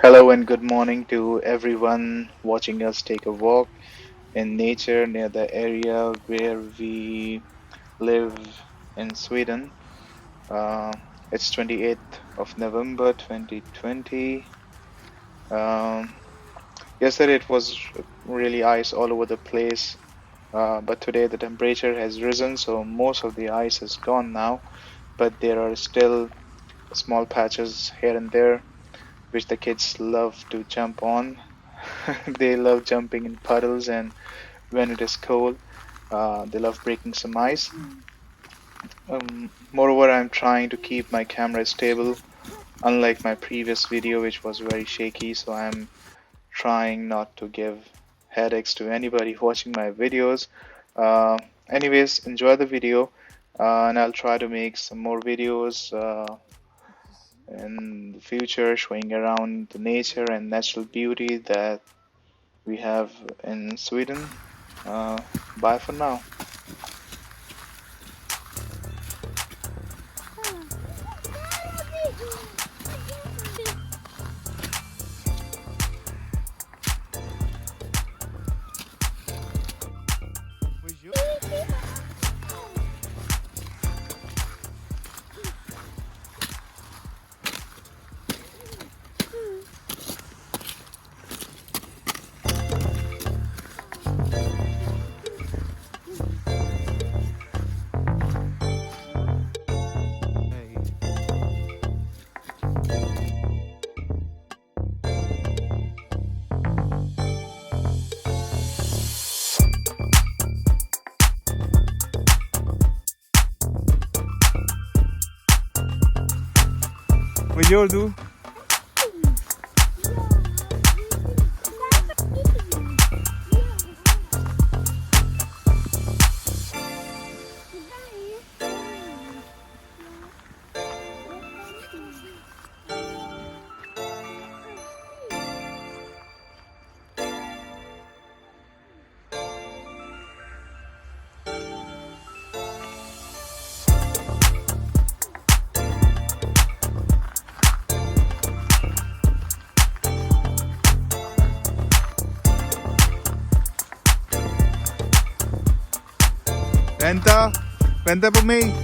Hello and good morning to everyone watching us take a walk in nature near the area where we live in Sweden. Uh, it's 28th of November 2020. Um, Yesterday it was really ice all over the place, but today the temperature has risen, so most of the ice is gone now. But there are still small patches here and there which the kids love to jump on. They love jumping in puddles, and when it is cold, they love breaking some ice. Moreover, I'm trying to keep my camera stable, unlike my previous video, which was very shaky. So I'm trying not to give headaches to anybody watching my videos. Uh, Anyways, enjoy the video, and I'll try to make some more videos in the future showing around the nature and natural beauty that we have in Sweden. Bye for now. Vad gör du? Vänta! Vänta på mig!